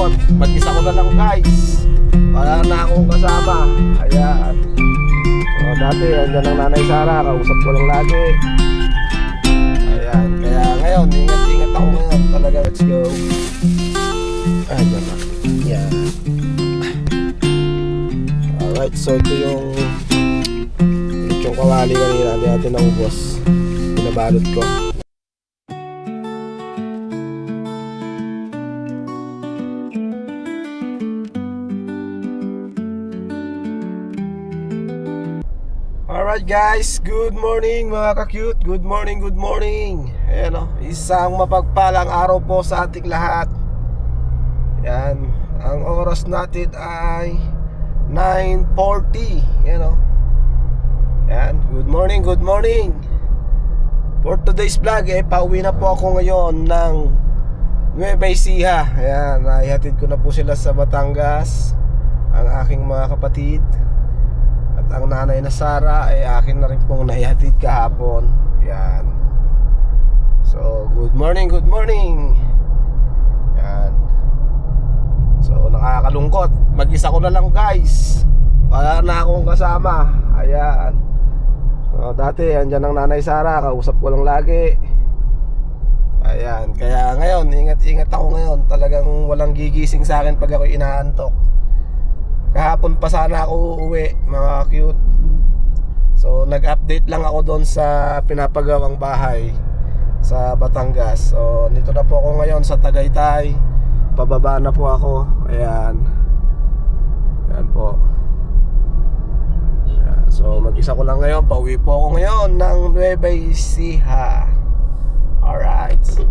nakakalungkot. Mag-isa ko na lang guys. Wala na akong kasama. Ayan. So, dati andyan ang Nanay Sara, kausap ko lang lagi. Ayan, kaya ngayon ingat-ingat ako ngayon talaga. Let's go. Ayan na. Yan. Alright, so ito yung kawali kanina, hindi natin naubos. Pinabalot ko. Alright guys, good morning mga ka-cute. Good morning, good morning. Ayan o, isang mapagpalang araw po sa ating lahat. Yan, ang oras natin ay 9:40. Ayan o. Yan, good morning, good morning. For today's vlog, pauwi na po ako ngayon ng Nueva Ecija. Ayan, naihatid ko na po sila sa Batangas, ang aking mga kapatid. At ang nanay na Sara ay akin na rin pong naihatid kahapon. Yan. So, good morning, good morning. Yan. So, nakakalungkot. Mag-isa ko na lang guys. Wala na akong kasama. Ayan. So, dati andyan ang Nanay Sara, kausap ko lang lagi. Ayan, kaya ngayon ingat-ingat ako ngayon. Talagang walang gigising sa akin pag ako inaantok. Kahapon pa sana ako uuwi, mga cute. So nag-update lang ako doon sa pinapagawang bahay sa Batangas. So nito na po ako ngayon sa Tagaytay. Pababa na po ako. Ayan. Ayan po. So mag-isa ko lang ngayon. Pauwi po ako ngayon ng Nueva Ecija. Alright.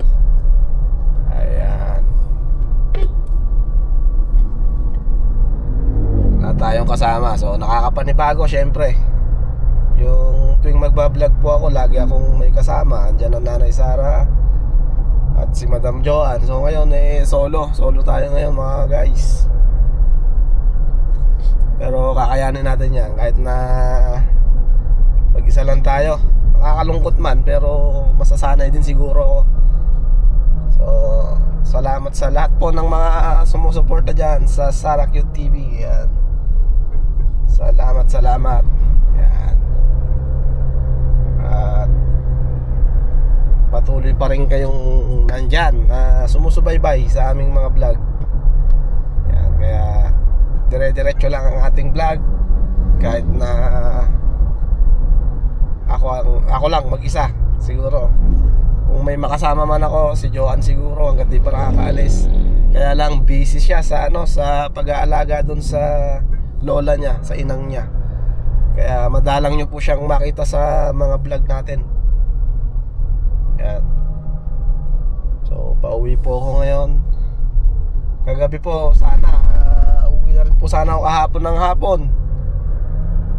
Ayan. Na tayong kasama. So nakakapanibago syempre. Yung tuwing magbablog po ako, lagi akong may kasama. Andyan ang Nanay Sara at si Madam Joanne. So ngayon solo tayo ngayon mga guys. Pero kakayanin natin yan. Kahit na mag-isa lang tayo. Nakakalungkot man, pero masasanay din siguro. So salamat sa lahat po ng mga sumusuporta dyan sa Sara Cute TV. Yan. Salamat. Yan. At patuloy pa rin kayong nandyan na sumusubaybay sa aming mga vlog. Yan. Kaya dire-diretso lang ang ating vlog. Kahit na ako lang mag-isa siguro. Kung may makasama man ako, si Joanne siguro hanggang di pa nakakaalis. Kaya lang busy siya sa sa pag-aalaga dun sa lola niya, sa inang niya. Kaya madalang nyo po siyang makita sa mga vlog natin. Yan. So pauwi po ako ngayon. Kagabi po sana uwi na rin po sana ako kahapon ng hapon.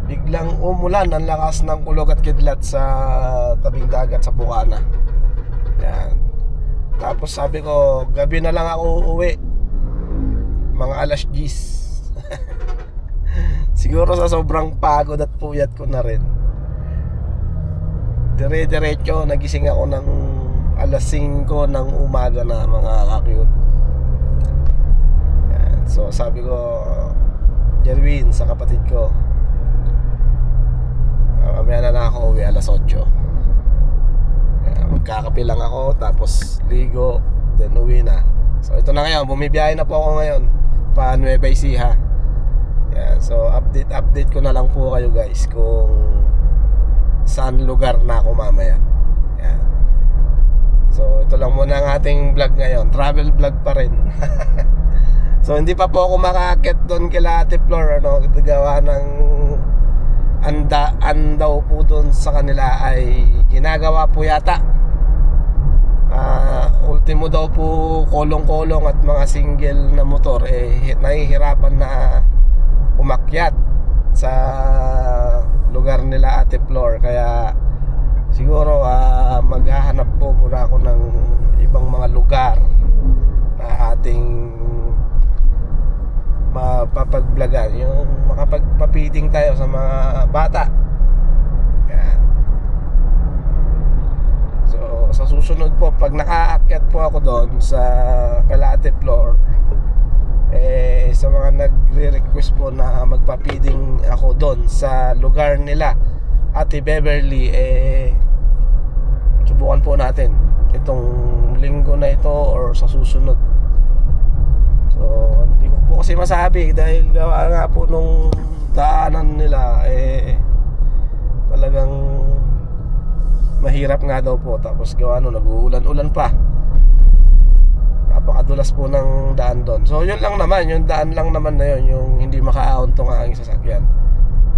Biglang umulan, ang lakas ng kulog at kidlat sa tabing dagat sa Bukana. Yan. Tapos sabi ko, gabi na lang ako uuwi. Mga alas 10. Siguro sa sobrang pagod at puyat ko na rin. Dire-diretso, nagising ako ng alas 5 ng umaga na mga ka-cute. Yan. So sabi ko, Jerwin, sa kapatid ko, mamaya na ako uwi alas 8. Magkakape lang ako, tapos ligo, then uwi na. So ito na ngayon, bumibiyahe na po ako ngayon pa Nueva Ecija. Yan, so update ko na lang po kayo guys kung saan lugar na ako mamaya. Yan. So ito lang muna ang ating vlog ngayon, travel vlog pa rin. So hindi pa po ako makakit doon kila Ate Flor, gawa ng andaw po doon sa kanila ay ginagawa po yata. Ultimo daw po kolong-kolong at mga single na motor nahihirapan na umakyat sa lugar nila Ate Flor. Kaya siguro maghahanap po muna ako ng ibang mga lugar na ating mapapag-vlogan, yung makapagpapiting tayo sa mga bata. Yan. So sa susunod po, pag nakaakyat po ako doon sa Kalate Floor, sa mga nagre-request po na magpa-feeding ako doon sa lugar nila Ate Beverly, subukan po natin itong linggo na ito or sa susunod. So hindi ko po kasi masabi dahil gawa nga po nung daanan nila talagang mahirap nga daw po. Tapos gawa nag-uulan-ulan pa, napakadulas po ng daan doon. So yun lang naman, yung daan lang naman na yun, yung hindi makaahon tong aking sasakyan.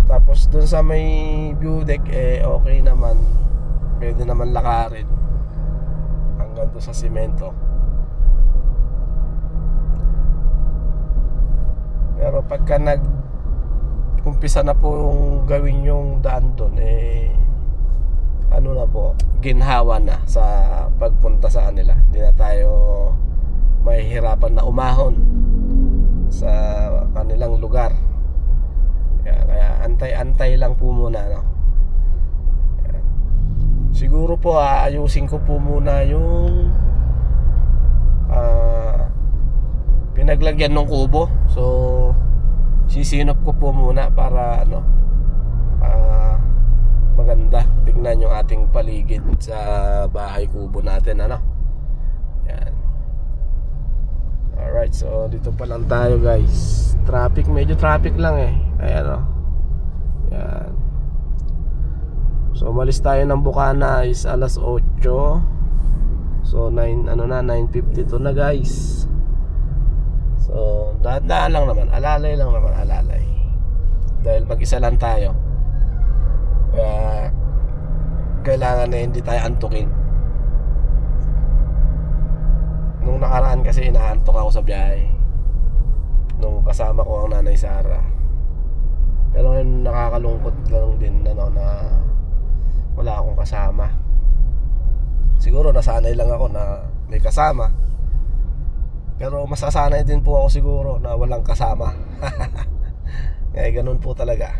Tapos doon sa may view deck okay naman, pwede naman lakarin hanggang doon sa simento. Pero pagka umpisa na po yung gawin yung daan doon, ano na po, ginhawa na sa pagpunta sa kanila. Hindi na tayo mahihirapan na umahon sa kanilang lugar. Kaya antay-antay lang po muna, no? Yan. Siguro po ayusin ko po muna yung pinaglagyan ng kubo. So sisinop ko po muna para maganda tignan yung ating paligid sa bahay kubo natin, ano? Yan. Alright, so dito pa lang tayo, guys. Medyo traffic lang ayan, yan. So umalis tayo ng Bukana is alas 8. So 9:52 na, guys. So dahan-dahan lang naman, alalay lang naman, alalay. Dahil mag-isa lang tayo, kaya kailangan na hindi tayo antukin. Nung nakaraan kasi inaantok ako sa biyahe nung kasama ko ang Nanay Sara. Pero ngayon nakakalungkot lang din na wala akong kasama. Siguro nasanay lang ako na may kasama, pero masasanay din po ako siguro na walang kasama. Kaya ganun po talaga.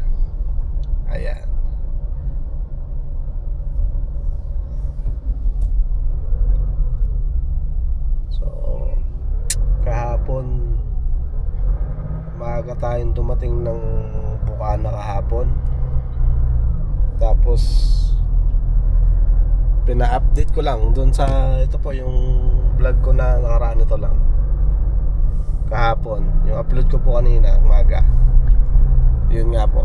Ayan. So kahapon maaga tayong dumating ng Bukana kahapon. Tapos pina-update ko lang doon sa ito po yung vlog ko na nakaraan, ito lang kahapon. Yung upload ko po kanina umaga, yun nga po,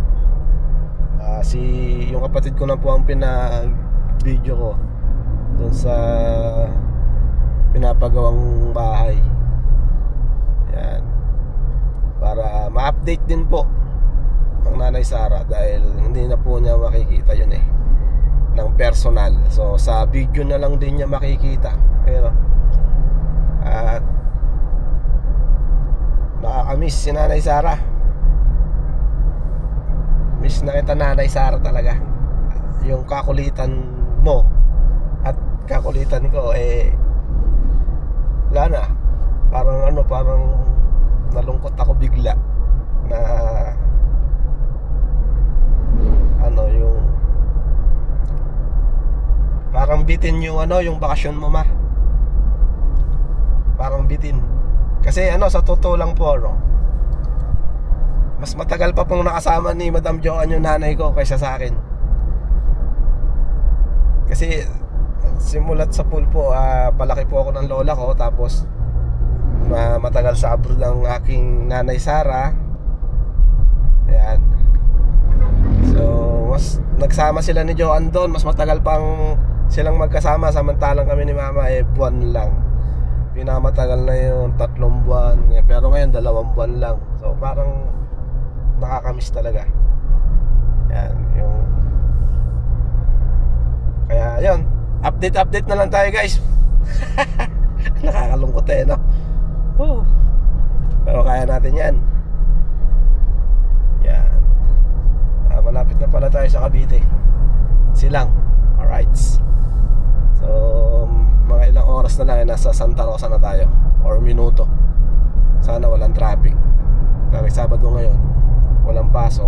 yung kapatid ko na po ang pina-video ko doon sa pinapagawang bahay. Yan, para ma-update din po ang Nanay Sara dahil hindi na po niya makikita yun ng personal. So sa video na lang din niya makikita. Pero at nakakamiss si Nanay Sara. Miss na kita, Nanay Sara, talaga. Yung kakulitan mo at kakulitan ko wala na. Parang nalungkot ako bigla na yung parang bitin yung yung bakasyon mo, ma. Parang bitin. Kasi sa totoo lang po, mas matagal pa pong nakasama ni Madam Joanne yung nanay ko kaysa sa akin. Kasi simulat sa pool po, palaki po ako ng lola ko. Tapos matagal sa abroad ang aking Nanay Sara. Ayan. So mas nagsama sila ni Joanne doon, mas matagal pang silang magkasama. Samantalang kami ni Mama buwan lang. Pinamatagal na yung 3 buwan. Pero ngayon 2 buwan lang. So parang nakakamiss talaga. Yan yung, kaya yun, update na lang tayo, guys. Nakakalungkot no? Pero kaya natin yan. Yan. Malapit na pala tayo sa Cavite. Silang. Alright. So mga ilang oras na lang nasa Santa Rosa na tayo, or minuto. Sana walang traffic. Dahil Sabado ngayon, walang pasok.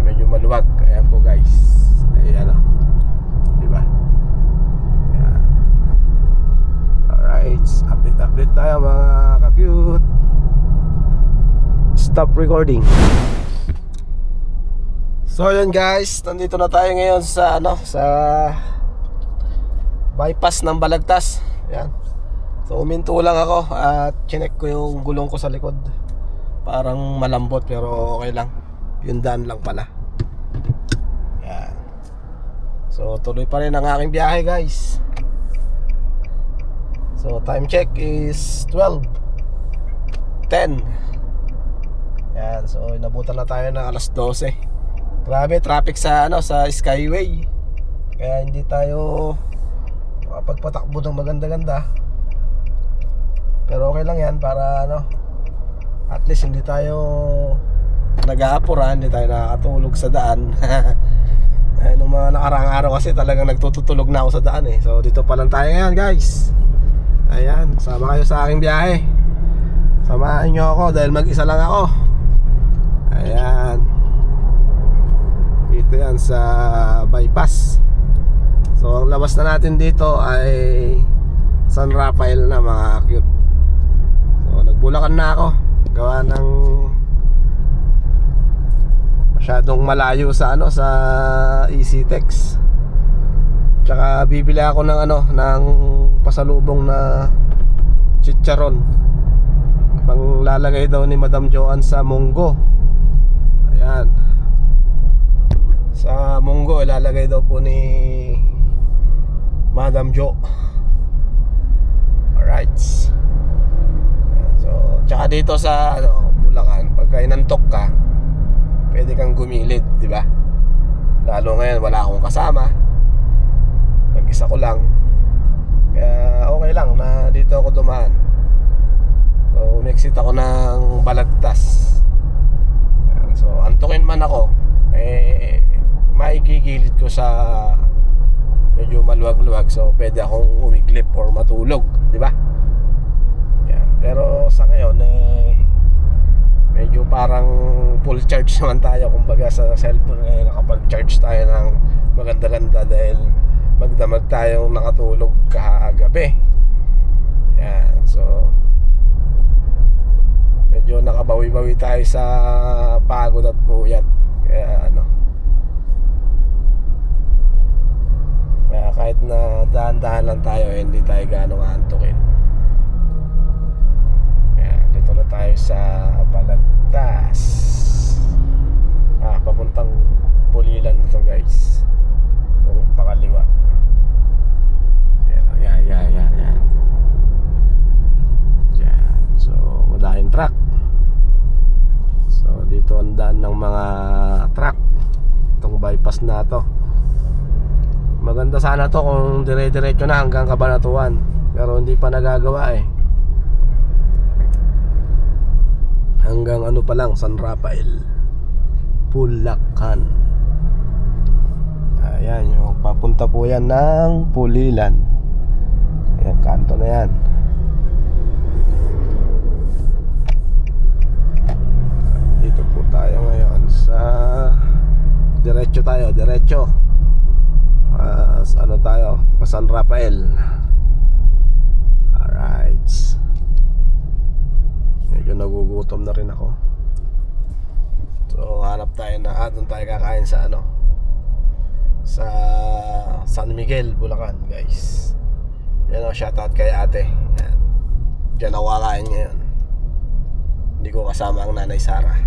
Medyo maluwag. Ayan po, guys. Ayan o. Diba? Ayan. Alright. Update tayo, mga ka-cute. Stop recording. So yun guys, nandito na tayo ngayon sa sa bypass ng Balagtas. Yan. So uminto lang ako at chinek ko yung gulong ko sa likod. Parang malambot pero okay lang. Yung daan lang pala. Yan. So tuloy pa rin ang aking biyahe guys. So time check is 12:10. Yan, so inabutan na tayo ng alas 12. Grabe traffic sa sa Skyway. Kaya hindi tayo makapagpatakbo ng maganda-ganda. Pero okay lang yan para at least hindi tayo nag-aapuran, hindi tayo nakakatulog sa daan. Nung mga nakaraang araw kasi talagang nagtutulog na ako sa daan eh. So dito pa lang tayo ngayon guys. Ayan, sama kayo sa aking biyahe. Samahan nyo ako dahil mag-isa lang ako. Ayan. Dito yan sa bypass. So ang labas na natin dito ay San Rafael na mga cute. So nagbulakan na ako. Gawa ng masyadong malayo sa sa EasyTex. Tsaka bibili ako ng ng pasalubong na chicharon. Pang lalagay daw ni Madam Joanne sa munggo. Ayan. Sa munggo ilalagay daw po ni Madam Jo. Alright. So, tsaka dito sa Bulacan, pagka inantok ka, pwede kang gumilid, di ba? Lalo ngayon wala akong kasama. Mag-isa ko lang. Kaya okay lang na dito ako dumaan. So umexit ako ng Balagtas. So antukin man ako, maigigilid ko sa medyo maluwag-luwag. So pwede akong umiglip or matulog, di ba? Yan. Pero sa ngayon medyo parang full charge naman tayo. Kumbaga sa cellphone nakapag-charge tayo ng maganda-ganda dahil magdamag tayong nakatulog kagabi. Yan, so medyo nakabawi-bawi tayo sa pagod at puyat. Kaya kaya kahit na dahan-dahan lang tayo, hindi tayo gaano aantukin. Yan, dito na tayo sa Balagtas. Papuntang Pulilan na to guys. Itong pakaliwa. Yan. Yan. So, wala yung truck. So, dito ang daan ng mga truck. Itong bypass na to. Maganda sana to kung dire-diretso na hanggang Cabanatuan. Pero hindi pa nagagawa eh. Hanggang pa lang, San Rafael, Bulacan. Ayan, yung papunta po yan ng Pulilan. Ayan, kanto na yan. Dito po tayo ngayon sa diretso tayo, diretso. Tayo, pa San Rafael. Alright. Medyo nagugutom na rin ako. So hanap tayo na doon tayo kakain sa sa San Miguel, Bulacan guys. Yan shoutout kay ate. Yan. Diyan ako kakain ngayon. Hindi ko kasama ang nanay Sara.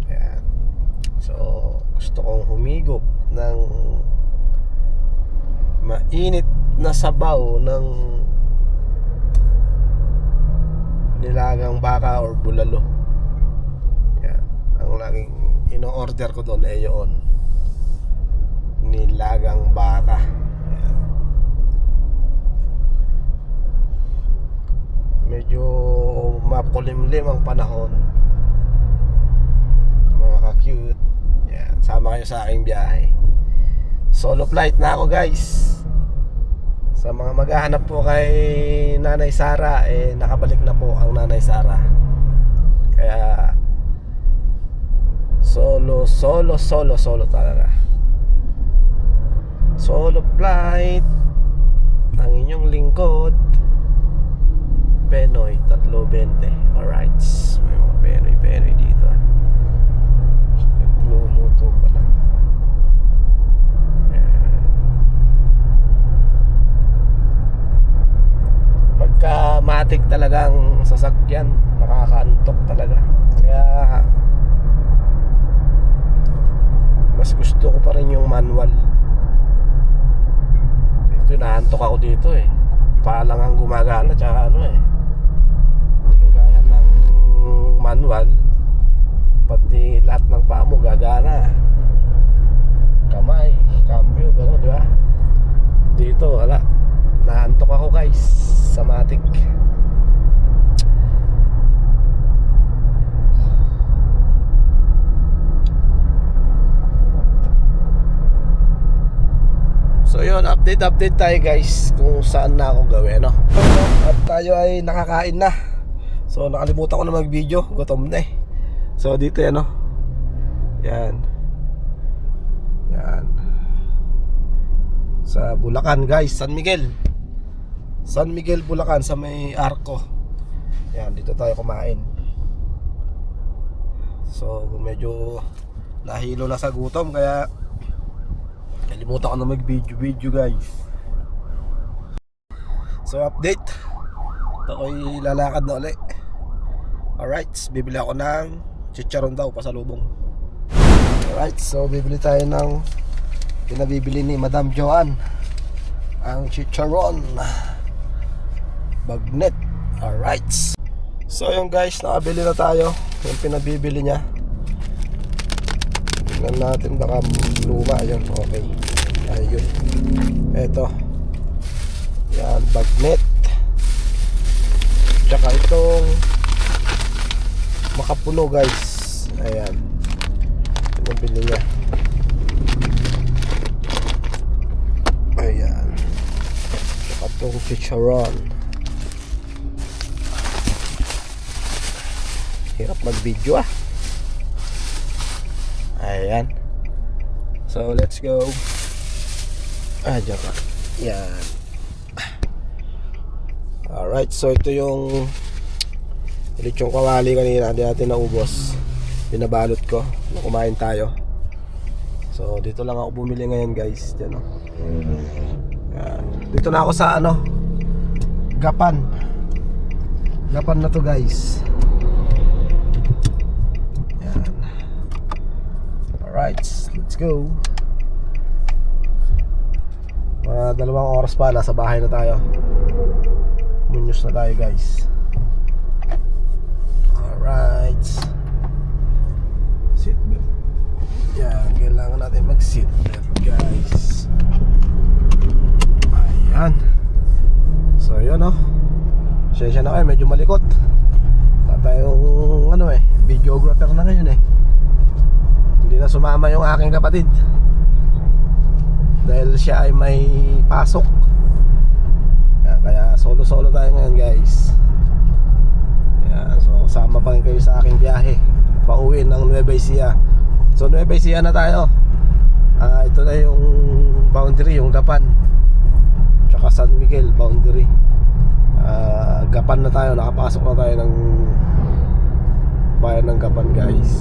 Yan. So gusto kong humigop ng mainit na sabaw ng nilagang baka or bulalo. Yan. Ang laging ino-order ko doon yun, nilagang baka. Yan. Medyo makulimlim ang panahon, mga ka-cute. Yan. Sama kayo sa aking biyahe. Solo flight na ako guys. Sa mga maghahanap po kay Nanay Sara, nakabalik na po ang Nanay Sara. Kaya solo talaga. Solo flight. Ang inyong lingkod, Benoy Tatlo 20. Alright. May mga penoy dito. Nagluluto pa lang. Ayan. Pagka matik talagang sasakyan, nakakaantok talaga. Kaya mas gusto ko pa rin yung manual. Ito, naantok ako dito eh. Paa lang ang gumagana, tsaka ano eh, hindi kagaya ng manual, pati lahat ng paa mo gagana, kamay, cambio, gano'n, di ba? Dito wala, naantok ako guys sa matik. So yun, update tayo guys kung saan na ako gawin, no? At tayo ay nakakain na. So nakalimutan ko na mag-video, gutom na eh. So dito yan, no? Yan. Yan. Sa Bulacan guys, San Miguel, Bulacan, sa may Arco. Yan, dito tayo kumain. So medyo nahilo na sa gutom, kaya kalimutan ko na mag-video guys. So update, ito ko'y lalakad na ulit. Alright, bibili ako ng chicharon daw, pasalubong. Alright, so bibili tayo ng pinabibili ni Madam Joanne, ang chicharon bagnet. Alright, so yung guys, nakabili na tayo yung pinabibili niya. Tingnan natin, baka luma. Ayun, okay. Ayun. Eto. Yan, bagnet. Tsaka itong makapuno guys. Ayan. Pinabili niya. Ayan. Tsaka itong chicharon. Hirap mag-video ah. Ayan. So let's go. Diyan ka. Yan. Alright, so ito yung lechong kawali kanina, hindi natin naubos. Binabalot ko nung kumain tayo. So dito lang ako bumili ngayon guys. Diyan, oh. Yan. Dito na ako sa ano, Gapan na to guys. Yan. Alright, let's go. Mga 2 oras pa, nasa bahay na tayo. Munyos na tayo guys. Alright. Seatbelt. Yan, kailangan natin mag seatbelt guys. Ayan. So yun, oh. Pasensya na kayo, medyo malikot. Wala tayong ano eh, videographer na ngayon eh. Hindi na sumama yung aking kapatid dahil siya ay may pasok. Kaya solo tayo ngayon guys. Ayan, so sama pa rin kayo sa aking biyahe pauwi ng Nueva Ecija. So Nueva Ecija na tayo. Ito na yung boundary, yung Gapan tsaka San Miguel boundary. Gapan na tayo, nakapasok na tayo ng bayan ng Gapan guys.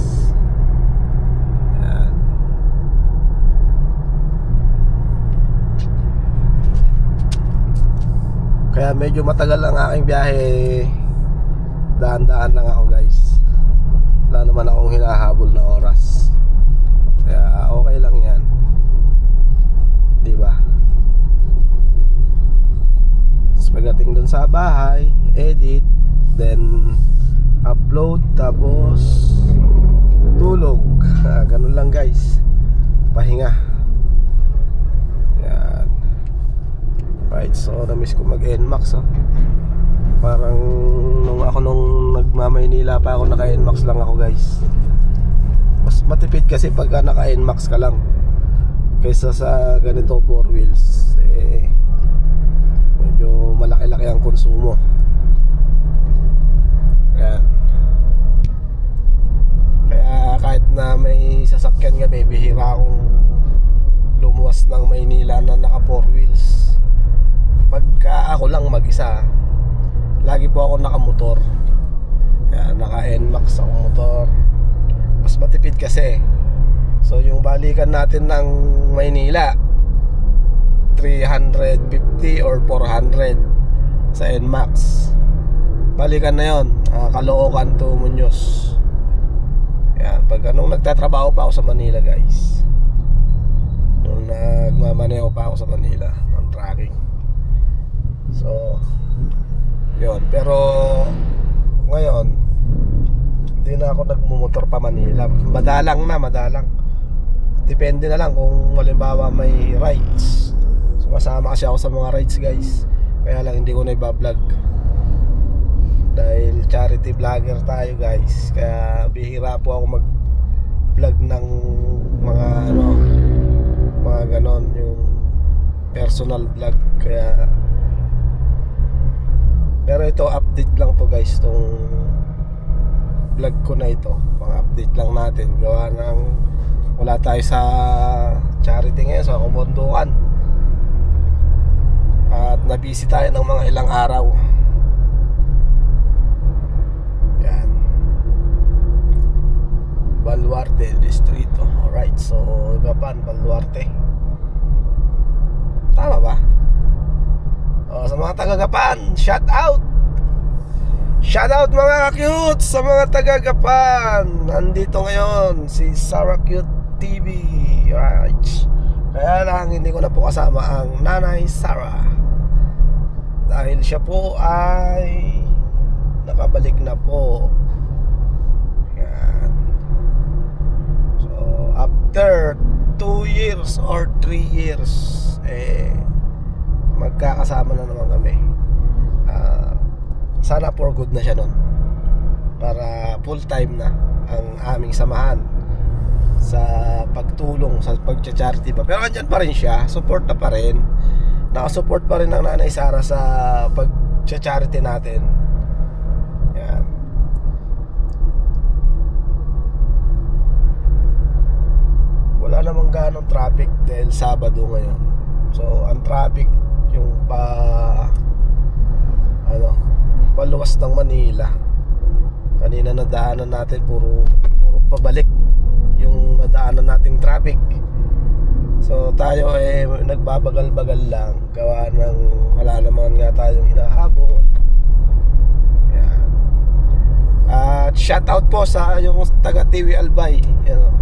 Kaya medyo matagal ang aking biyahe. Daan-daan lang ako guys. Wala naman akong hinahabol na oras. Kaya okay lang yan, diba? Tapos pagdating dun sa bahay, edit, then upload, tapos tulog. Ganun lang guys. Pahinga. Yan. Right, so na-miss ko mag-NMAX, oh. Parang nung nagmamaynila pa ako, naka-NMAX lang ako guys. Mas matipid kasi pagka naka-NMAX ka lang kaysa sa ganito 4 wheels. Medyo malaki-laki ang konsumo. Yan. Kaya kahit na may sasakyan kami, bihira akong lumuwas ng Maynila na naka 4 wheels. Pagka ako lang mag-isa, lagi po ako nakamotor. NMAX akong motor. Mas matipid kasi. So yung balikan natin ng Maynila 350 or 400 sa NMAX. Balikan na yon, Caloocan to Muñoz. Yan, pag anong nagtatrabaho pa ako sa Manila, guys. Nung nagmamaneho pa ako sa Manila ng tracking. So yun, pero ngayon hindi na ako nagmumotor pa Manila. Madalang. Depende na lang kung halimbawa may rides. Sumasama kasi ako sa mga rides, guys. Kaya lang hindi ko na iba-vlog. Dahil charity vlogger tayo, guys. Kaya bihira po ako mag-vlog ng mga mga ganon, yung personal vlog. Kaya pero ito update lang to, guys. Tong vlog ko na ito, pang-update lang natin. Gawa ng wala tayo sa charity ngayon, sa kumundukan. At nabisi tayo ng mga ilang araw. Yan, Baluarte Distrito. Alright, so Gapan, Baluarte. Tama ba? Sa mga taga-Gapan, shout out! Shout out mga cute sa mga taga-Gapan. Nandito ngayon si Sarah Cute TV. Right. Kaya lang hindi ko na po kasama ang Nanay Sarah, dahil siya po ay nakabalik na po. Yan. So after 2 years or 3 years, magkakasama na naman kami. Sana for good na siya nun, para full time na ang aming samahan sa pagtulong sa pag-charity pa. Pero andyan pa rin siya, support na pa rin. Nakasupport pa rin ng Nanay Sara sa pag-charity natin. Yan. Wala namang ganong traffic dahil Sabado ngayon. So ang traffic yung paluwas ng Manila. Kanina nadaanan natin puro pabalik yung nadaanan nating traffic. So tayo nagbabagal-bagal lang, gawa ng wala naman nga tayong hinahabol. Yan. At shout out po sa yung taga TV Albay,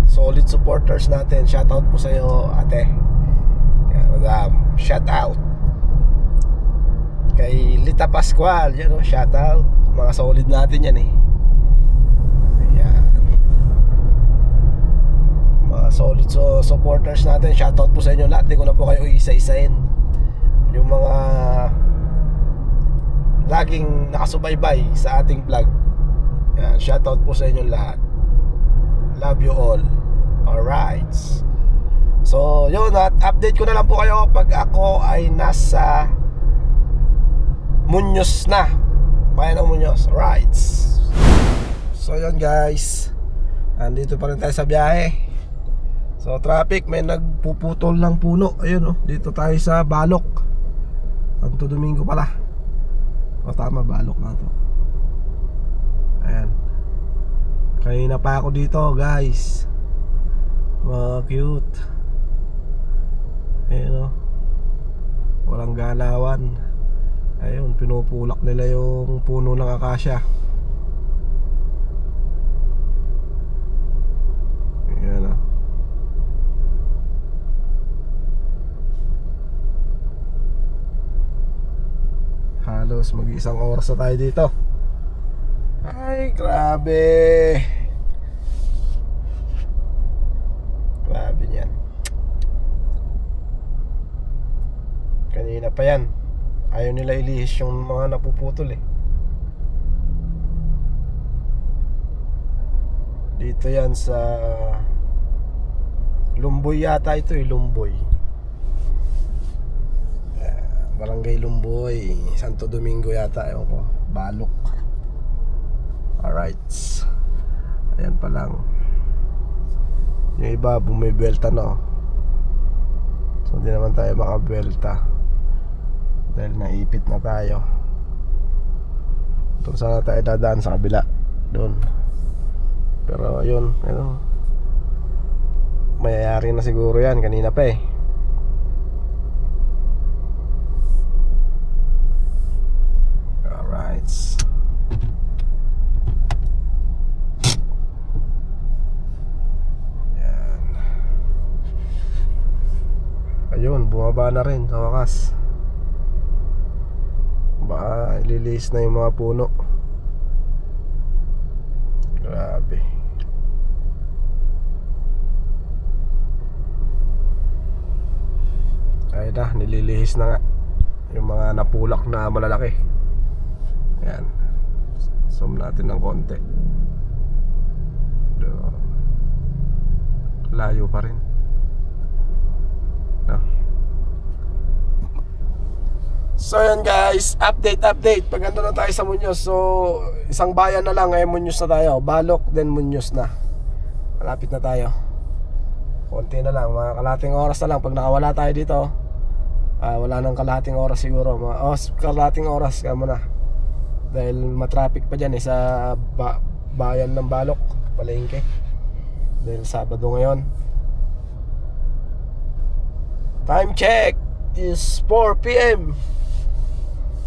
solid supporters natin. Shout out po sa iyo, ate. Yan, madam, shout out. Kay Lita Pascual, shout out. Mga solid natin yan Ayan. Mga solid supporters natin. Shout out po sa inyo lahat. Di ko na po kayo isa-isahin. Yung mga laging nakasubaybay sa ating vlog. Ayan, shout out po sa inyo lahat. Love you all. Alright. So yun, at update ko na lang po kayo pag ako ay nasa Muñoz na, bayan ng Muñoz. Right. So yun, guys, andito pa rin tayo sa biyahe. So traffic, may nagpuputol ng puno. Ayun dito tayo sa Balok, Santo Domingo pala. Tama, Balok na to. Ayan, kanina pa ako dito, guys. Cute. Ayun walang galawan. Ayun, pinupulak nila yung puno ng akasya. Ayan halos mag-isang oras na tayo dito. Ay, grabe. Grabe yan. Kanina pa yan, ayaw nila ilihis yung mga napuputol Dito yan sa Lumboy yata ito Lumboy. Barangay Lumboy, Santo Domingo yata, ewan ko. Balok. Alright. Ayan pa lang. Yung iba bumibelta So hindi naman tayo makabelta dahil naipit na tayo. Kung sana tayo dadaan sa kabila. doon. Pero yun, ano, mayayari na siguro yan, kanina pa eh. Alright. Yan. Ayun, bumaba na rin sa wakas. Baka ililihis na yung mga puno. Grabe. Ay na, nililihis na nga yung mga napulak na malalaki. Ayan. Zoom natin ng konti. Layo pa rin, no? So yan guys, update. Pag ando na tayo sa Muñoz. So isang bayan na lang, Muñoz na tayo. Balok, then Muñoz na. Malapit na tayo. Konti na lang, mga kalating oras na lang. Pag nakawala tayo dito, wala nang kalating oras siguro. Kalating oras ka muna. Dahil matraffic pa dyan sa bayan ng Balok, palengke. Dahil Sabado ngayon. Time check is 4 PM.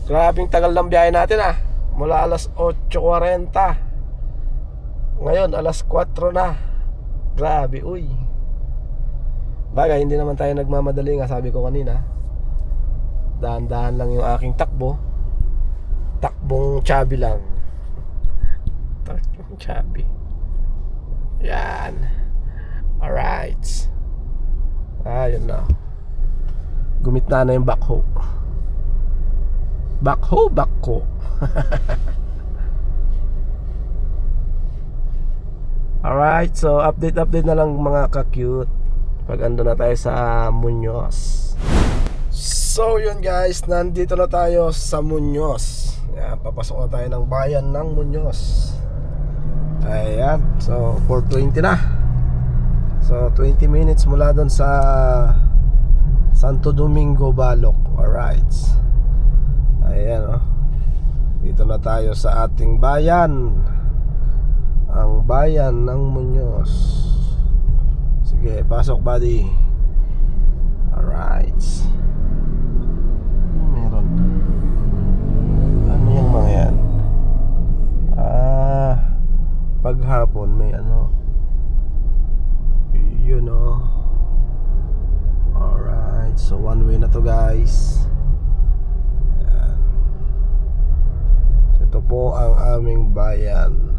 Grabing tagal ng biyahe natin mula alas 8:40. Ngayon alas 4 na. Grabe, uy. Bagay, hindi naman tayo nagmamadali nga, sabi ko kanina. Dahan-dahan lang yung aking takbo. Takbong chubby lang. Takbong chubby. Yan. Alright. Yun na. Gumitna na yung backhoe. Backhoe. Alright, so update na lang mga ka-cute. Pag ando na tayo sa Muñoz. So yun guys, nandito na tayo sa Muñoz. Yan, papasok na tayo ng bayan ng Muñoz. Ayan, so 4:20 na. So 20 minutes mula doon sa Santo Domingo, Balok. Alright. Ayan, dito na tayo sa ating bayan, ang bayan ng Muñoz. Sige, pasok buddy. Alright. Meron. Ano yung mga yan? Paghapon may ano. Yun Alright, so one way na to guys. Ayan. Ito po ang aming bayan.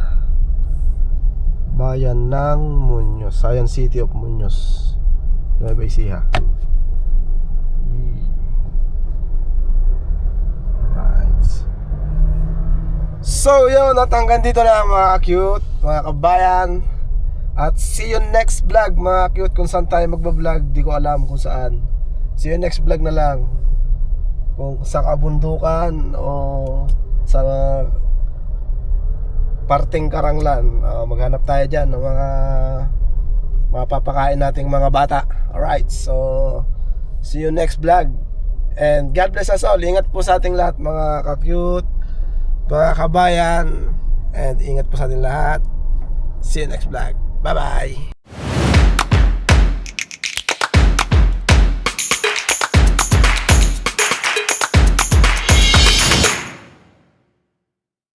Bayan ng Muñoz, Science City of Muñoz, Nueva Ecija. Alright. So yun, at hanggang dito na mga cute, mga kabayan. At see you next vlog mga cute. Kung saan tayo magbablog, di ko alam kung saan. See you next vlog na lang. Kung sa kabundukan o sa parteng Karanglan, maghanap tayo dyan ng mga mapapakain nating mga bata. Alright, so see you next vlog. And God bless us all. Ingat po sa ating lahat mga ka-cute, mga kabayan. And ingat po sa ating lahat. See you next vlog. Bye-bye.